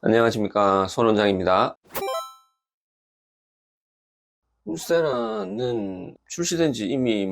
안녕하십니까, 손 원장입니다. 울세라는 출시된 지 이미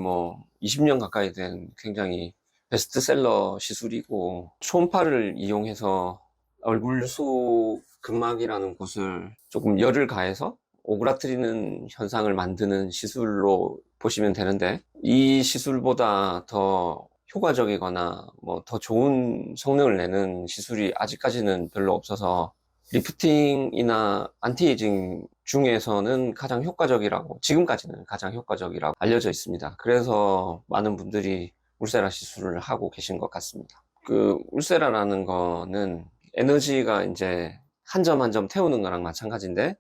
20년 가까이 된 굉장히 베스트셀러 시술이고, 초음파를 이용해서 얼굴 속 근막이라는 곳을 조금 열을 가해서 오그라뜨리는 현상을 만드는 시술로 보시면 되는데, 이 시술보다 더 효과적이거나 더 좋은 성능을 내는 시술이 아직까지는 별로 없어서 리프팅이나 안티에이징 중에서는 가장 효과적이라고, 지금까지는 가장 효과적이라고 알려져 있습니다. 그래서 많은 분들이 울세라 시술을 하고 계신 것 같습니다. 그 울세라라는 거는 에너지가 이제 한 점 한 점 태우는 거랑 마찬가지인데,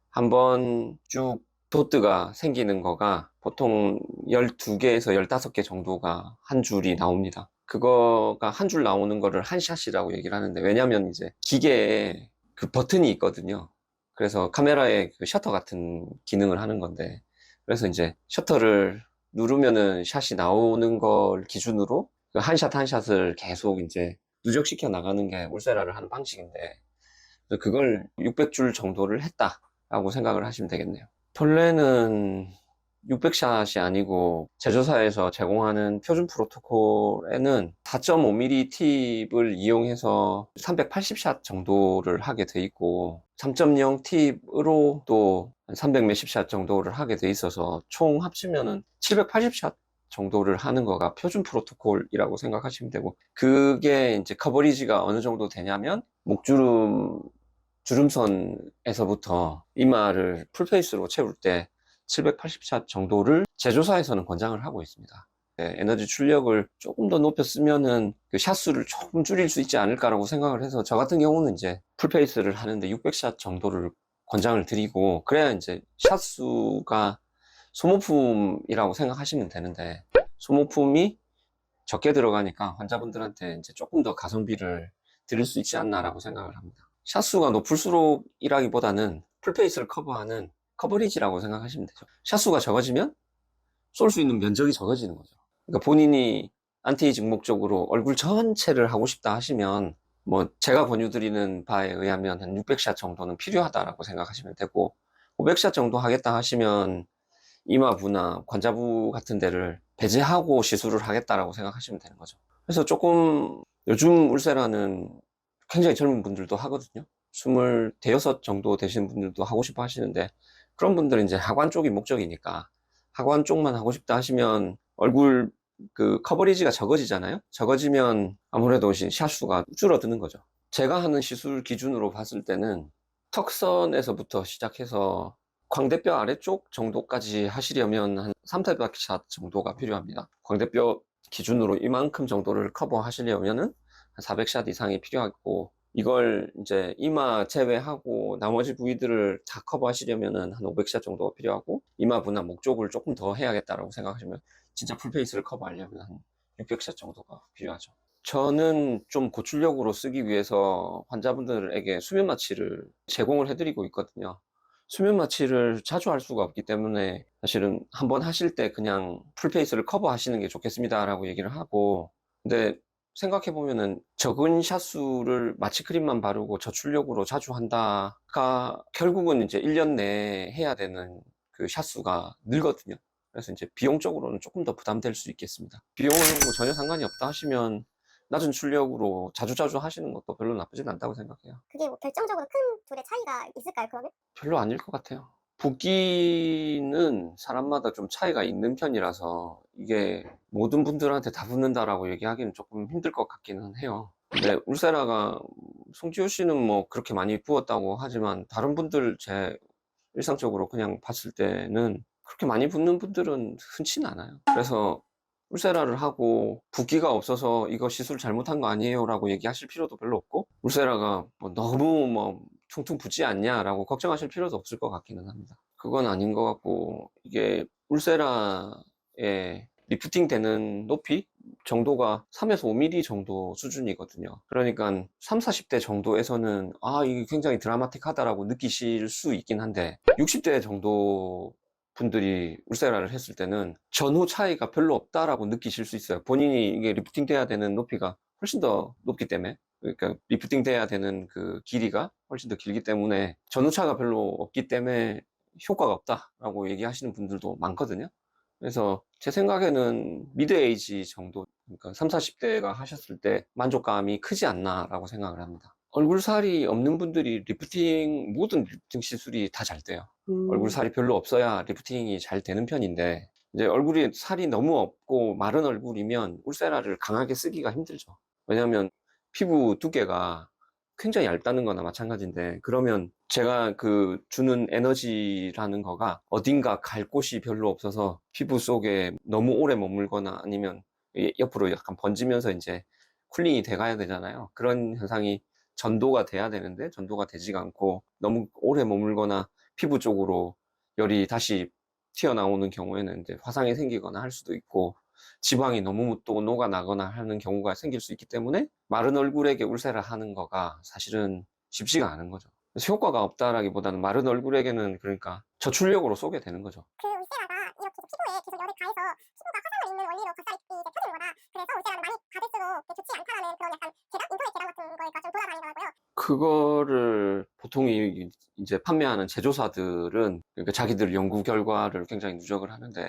한번 쭉 도트가 생기는 거가 보통 12개에서 15개 정도가 한 줄이 나옵니다. 그거가 한 줄 나오는 거를 한 샷이라고 얘기를 하는데, 왜냐면 이제 기계에 그 버튼이 있거든요. 그래서 카메라에 그 셔터 같은 기능을 하는 건데, 그래서 이제 셔터를 누르면은 샷이 나오는 걸 기준으로 그 한 샷 한 샷을 계속 이제 누적시켜 나가는 게 울세라를 하는 방식인데, 그래서 그걸 600줄 정도를 했다라고 생각을 하시면 되겠네요. 본래는 600샷이 아니고 제조사에서 제공하는 표준 프로토콜에는 4.5mm 팁을 이용해서 380샷 정도를 하게 돼 있고, 3.0 팁으로 또 300 몇십 샷 정도를 하게 돼 있어서 총 합치면은 780샷 정도를 하는 거가 표준 프로토콜이라고 생각하시면 되고, 그게 이제 커버리지가 어느 정도 되냐면 목주름 주름선에서부터 이마를 풀페이스로 채울 때 780샷 정도를 제조사에서는 권장을 하고 있습니다. 네, 에너지 출력을 조금 더 높였으면은 그 샷수를 조금 줄일 수 있지 않을까라고 생각을 해서, 저 같은 경우는 이제 풀페이스를 하는데 600샷 정도를 권장을 드리고, 그래야 이제 샷수가 소모품이라고 생각하시면 되는데, 소모품이 적게 들어가니까 환자분들한테 이제 조금 더 가성비를 드릴 수 있지 않나라고 생각을 합니다. 샷수가 높을수록 이라기보다는 풀페이스를 커버하는 커버리지라고 생각하시면 되죠. 샷수가 적어지면 쏠 수 있는 면적이 적어지는 거죠. 그러니까 본인이 안티에이징 목적으로 얼굴 전체를 하고 싶다 하시면, 제가 권유드리는 바에 의하면 한 600샷 정도는 필요하다라고 생각하시면 되고, 500샷 정도 하겠다 하시면 이마부나 관자부 같은 데를 배제하고 시술을 하겠다라고 생각하시면 되는 거죠. 그래서 조금, 요즘 울세라는 굉장히 젊은 분들도 하거든요. 26 정도 되시는 분들도 하고 싶어 하시는데, 그런 분들은 이제 하관 쪽이 목적이니까 하관 쪽만 하고 싶다 하시면 얼굴 그 커버리지가 적어지잖아요. 적어지면 아무래도 샷수가 줄어드는 거죠. 제가 하는 시술 기준으로 봤을 때는 턱선에서부터 시작해서 광대뼈 아래쪽 정도까지 하시려면 한 300샷 정도가 필요합니다. 광대뼈 기준으로 이만큼 정도를 커버 하시려면은 한 400샷 이상이 필요하고, 이걸 이제 이마 제외하고 나머지 부위들을 다 커버 하시려면은 한 500샷 정도가 필요하고, 이마부나 목 쪽을 조금 더 해야겠다라고 생각하시면 진짜 풀페이스를 커버하려면 한 600샷 정도가 필요하죠. 저는 좀 고출력으로 쓰기 위해서 환자분들에게 수면 마취를 제공을 해드리고 있거든요. 수면 마취를 자주 할 수가 없기 때문에 사실은 한번 하실 때 그냥 풀페이스를 커버 하시는 게 좋겠습니다 라고 얘기를 하고, 근데 생각해보면은 적은 샷수를 마취 크림만 바르고 저출력으로 자주 한다가 결국은 이제 1년 내에 해야 되는 그 샷수가 늘거든요. 그래서 이제 비용적으로는 조금 더 부담될 수 있겠습니다. 비용은 전혀 상관이 없다 하시면 낮은 출력으로 자주자주 하시는 것도 별로 나쁘진 않다고 생각해요. 그게 뭐 결정적으로 큰 둘의 차이가 있을까요, 그러면? 별로 아닐 것 같아요. 붓기는 사람마다 좀 차이가 있는 편이라서 이게 모든 분들한테 다 붓는다라고 얘기하기는 조금 힘들 것 같기는 해요. 근데 울세라가 송지효 씨는 그렇게 많이 부었다고 하지만, 다른 분들 제 일상적으로 그냥 봤을 때는 그렇게 많이 붓는 분들은 흔치는 않아요. 그래서 울세라를 하고 붓기가 없어서 이거 시술 잘못한 거 아니에요 라고 얘기하실 필요도 별로 없고, 울세라가 너무 퉁퉁 붓지 않냐 라고 걱정하실 필요도 없을 것 같기는 합니다. 그건 아닌 것 같고, 이게 울세라의 리프팅 되는 높이 정도가 3에서 5mm 정도 수준이거든요. 그러니까 3, 40대 정도에서는 이게 굉장히 드라마틱하다라고 느끼실 수 있긴 한데, 60대 정도 분들이 울세라를 했을 때는 전후 차이가 별로 없다라고 느끼실 수 있어요. 본인이 이게 리프팅 돼야 되는 높이가 훨씬 더 높기 때문에. 그러니까 리프팅 돼야 되는 그 길이가 훨씬 더 길기 때문에 전후차가 별로 없기 때문에 효과가 없다라고 얘기하시는 분들도 많거든요. 그래서 제 생각에는 미드 에이지 정도, 그러니까 3, 40대가 하셨을 때 만족감이 크지 않나라고 생각을 합니다. 얼굴살이 없는 분들이 모든 리프팅 시술이 다 잘 돼요. 얼굴살이 별로 없어야 리프팅이 잘 되는 편인데, 이제 얼굴이 살이 너무 없고 마른 얼굴이면 울세라를 강하게 쓰기가 힘들죠. 왜냐하면 피부 두께가 굉장히 얇다는 거나 마찬가지인데, 그러면 제가 그 주는 에너지라는 거가 어딘가 갈 곳이 별로 없어서 피부 속에 너무 오래 머물거나 아니면 옆으로 약간 번지면서 이제 쿨링이 돼 가야 되잖아요. 그런 현상이 전도가 돼야 되는데 전도가 되지가 않고 너무 오래 머물거나 피부 쪽으로 열이 다시 튀어나오는 경우에는 이제 화상이 생기거나 할 수도 있고, 지방이 너무 또 녹아나거나 하는 경우가 생길 수 있기 때문에 마른 얼굴에게 울세라 하는 거가 사실은 쉽지가 않은 거죠. 그래서 효과가 없다라기보다는 마른 얼굴에게는 그러니까 저출력으로 쏘게 되는 거죠. 그 울세라가 이렇게 피부에 계속 열을 가해서 피부가 화상을 입는 원리로 겉살이 이제 펴지는 거다. 그래서 울세라는 많이 받을수록 좋지 않다라는 그런 약간 계단? 인터넷 계단 같은 거가 좀 돌아다니더라고요. 그거를 보통 이제 판매하는 제조사들은 그러니까 자기들 연구 결과를 굉장히 누적을 하는데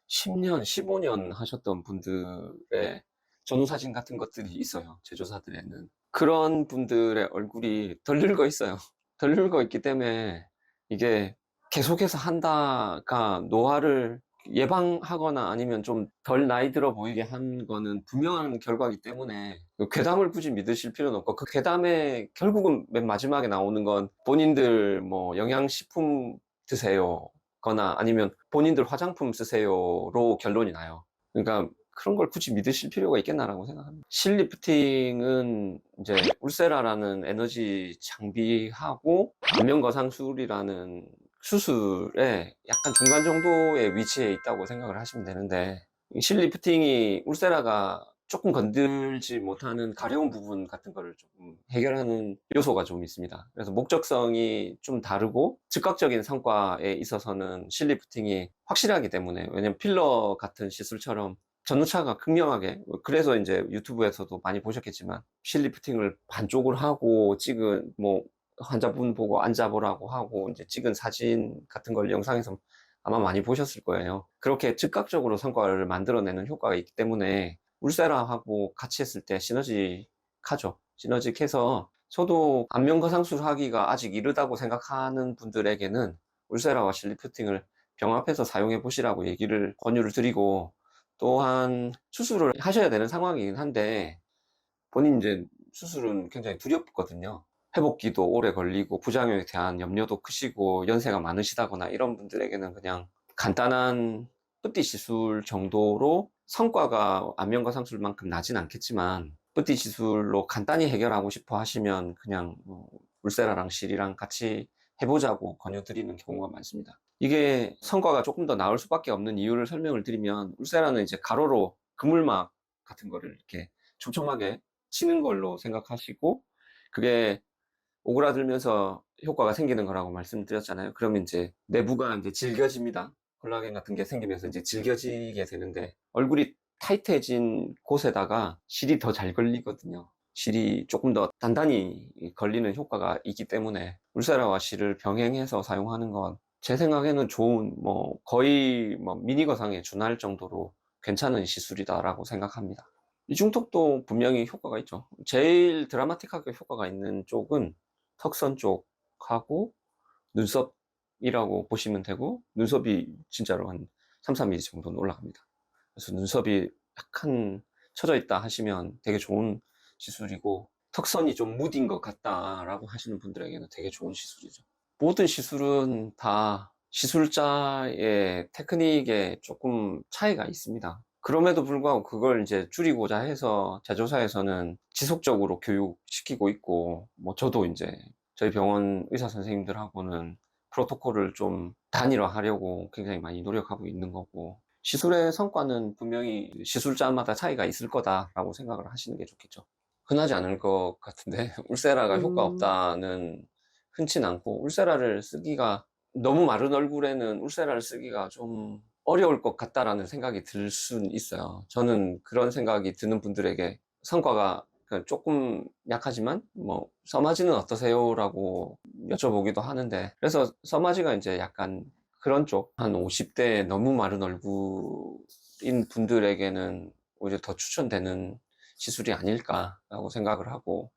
10년, 15년 하셨던 분들의 전후 사진 같은 것들이 있어요. 제조사들에는. 그런 분들의 얼굴이 덜 늙어 있어요. 덜 늙어 있기 때문에 이게 계속해서 한다가 노화를 예방하거나 아니면 좀 덜 나이 들어 보이게 한 거는 분명한 결과이기 때문에 그 괴담을 굳이 믿으실 필요는 없고, 그 괴담에 결국은 맨 마지막에 나오는 건 본인들 뭐 영양식품 드세요 거나 아니면 본인들 화장품 쓰세요로 결론이 나요. 그러니까 그런 걸 굳이 믿으실 필요가 있겠나라고 생각합니다. 실리프팅은 이제 울세라라는 에너지 장비하고 안면거상술이라는 수술에 약간 중간 정도의 위치에 있다고 생각을 하시면 되는데, 이 실리프팅이 울세라가 조금 건들지 못하는 가려운 부분 같은 거를 조금 해결하는 요소가 좀 있습니다. 그래서 목적성이 좀 다르고 즉각적인 성과에 있어서는 실리프팅이 확실하기 때문에, 왜냐면 필러 같은 시술처럼 전후차가 극명하게, 그래서 이제 유튜브에서도 많이 보셨겠지만 실리프팅을 반쪽을 하고 찍은 뭐 환자분 보고 앉아보라고 하고 이제 찍은 사진 같은 걸 영상에서 아마 많이 보셨을 거예요. 그렇게 즉각적으로 성과를 만들어내는 효과가 있기 때문에 울세라하고 같이 했을 때 시너지하죠. 시너지해서 저도 안면거상술 하기가 아직 이르다고 생각하는 분들에게는 울세라와 실리프팅을 병합해서 사용해 보시라고 얘기를 권유를 드리고, 또한 수술을 하셔야 되는 상황이긴 한데 본인 이제 수술은 굉장히 두렵거든요. 회복기도 오래 걸리고 부작용에 대한 염려도 크시고 연세가 많으시다거나 이런 분들에게는 그냥 간단한 뿌띠 시술 정도로 성과가 안면거상술만큼 나진 않겠지만 뿌띠 시술로 간단히 해결하고 싶어 하시면 그냥 울세라랑 실이랑 같이 해보자고 권유드리는 경우가 많습니다. 이게 성과가 조금 더 나을 수밖에 없는 이유를 설명을 드리면, 울세라는 이제 가로로 그물막 같은 거를 이렇게 촘촘하게 치는 걸로 생각하시고 그게 오그라들면서 효과가 생기는 거라고 말씀드렸잖아요. 그러면 이제 내부가 이제 질겨집니다. 콜라겐 같은 게 생기면서 이제 질겨지게 되는데, 얼굴이 타이트해진 곳에다가 실이 더 잘 걸리거든요. 실이 조금 더 단단히 걸리는 효과가 있기 때문에 울세라와 실을 병행해서 사용하는 건 제 생각에는 좋은, 뭐 거의 뭐 미니거상에 준할 정도로 괜찮은 시술이다라고 생각합니다. 이중턱도 분명히 효과가 있죠. 제일 드라마틱하게 효과가 있는 쪽은 턱선 쪽하고 눈썹이라고 보시면 되고, 눈썹이 진짜로 한 3, 4mm 정도는 올라갑니다. 그래서 눈썹이 약간 처져 있다 하시면 되게 좋은 시술이고, 턱선이 좀 무딘 것 같다라고 하시는 분들에게는 되게 좋은 시술이죠. 모든 시술은 다 시술자의 테크닉에 조금 차이가 있습니다. 그럼에도 불구하고 그걸 이제 줄이고자 해서 제조사에서는 지속적으로 교육시키고 있고, 뭐 저도 이제 저희 병원 의사 선생님들하고는 프로토콜을 좀 단일화하려고 굉장히 많이 노력하고 있는 거고, 시술의 성과는 분명히 시술자마다 차이가 있을 거다라고 생각을 하시는 게 좋겠죠. 흔하지 않을 것 같은데 울세라가 효과 없다는 흔치 않고, 울세라를 쓰기가 너무 마른 얼굴에는 울세라를 쓰기가 좀 어려울 것 같다라는 생각이 들 수는 있어요. 저는 그런 생각이 드는 분들에게 성과가 조금 약하지만 뭐 써마지는 어떠세요라고 여쭤보기도 하는데, 그래서 써마지가 이제 약간 그런 쪽, 한 50대 너무 마른 얼굴인 분들에게는 오히려 더 추천되는 시술이 아닐까라고 생각을 하고,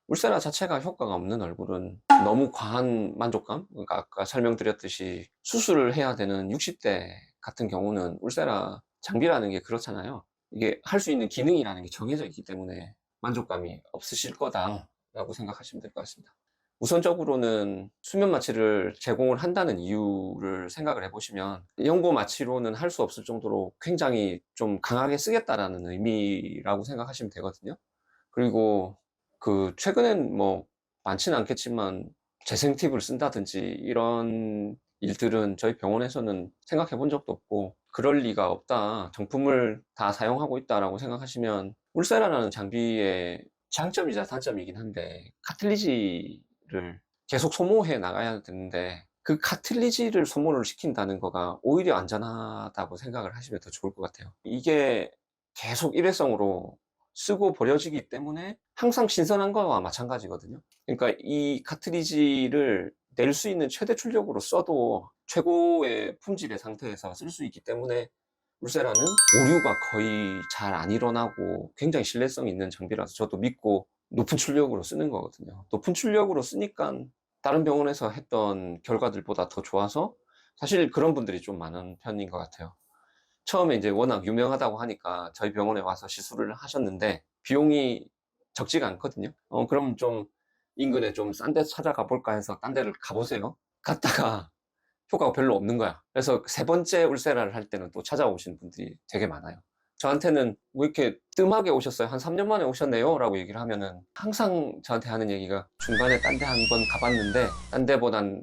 울세라 자체가 효과가 없는 얼굴은 너무 과한 만족감, 그러니까 아까 설명드렸듯이 수술을 해야 되는 60대 같은 경우는 울세라 장비라는 게 그렇잖아요. 이게 할 수 있는 기능이라는 게 정해져 있기 때문에 만족감이 없으실 거다라고 생각하시면 될 것 같습니다. 우선적으로는 수면 마취를 제공을 한다는 이유를 생각을 해보시면, 연고 마취로는 할 수 없을 정도로 굉장히 좀 강하게 쓰겠다라는 의미라고 생각하시면 되거든요. 그리고 최근엔 뭐 많지는 않겠지만 재생 팁을 쓴다든지 이런 일들은 저희 병원에서는 생각해 본 적도 없고, 그럴 리가 없다, 정품을 다 사용하고 있다라고 생각하시면, 울세라라는 장비의 장점이자 단점이긴 한데, 카틀리지를 계속 소모해 나가야 되는데 그 카틀리지를 소모를 시킨다는 거가 오히려 안전하다고 생각을 하시면 더 좋을 것 같아요. 이게 계속 일회성으로 쓰고 버려지기 때문에 항상 신선한 거와 마찬가지거든요. 그러니까 이 카트리지를 낼 수 있는 최대 출력으로 써도 최고의 품질의 상태에서 쓸 수 있기 때문에, 울세라는 오류가 거의 잘 안 일어나고 굉장히 신뢰성 있는 장비라서 저도 믿고 높은 출력으로 쓰는 거거든요. 높은 출력으로 쓰니까 다른 병원에서 했던 결과들보다 더 좋아서 사실 그런 분들이 좀 많은 편인 것 같아요. 처음에 이제 워낙 유명하다고 하니까 저희 병원에 와서 시술을 하셨는데 비용이 적지가 않거든요. 그럼 좀 인근에 좀 싼 데 찾아가 볼까 해서 딴 데를 가보세요. 갔다가 효과가 별로 없는 거야. 그래서 세 번째 울세라를 할 때는 또 찾아오시는 분들이 되게 많아요. 저한테는 왜 이렇게 뜸하게 오셨어요? 한 3년 만에 오셨네요? 라고 얘기를 하면은 항상 저한테 하는 얘기가, 중간에 딴 데 한 번 가봤는데 딴 데보단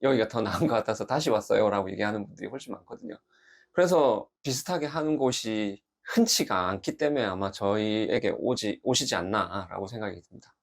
여기가 더 나은 것 같아서 다시 왔어요 라고 얘기하는 분들이 훨씬 많거든요. 그래서 비슷하게 하는 곳이 흔치가 않기 때문에 아마 저희에게 오시지 않나 라고 생각이 듭니다.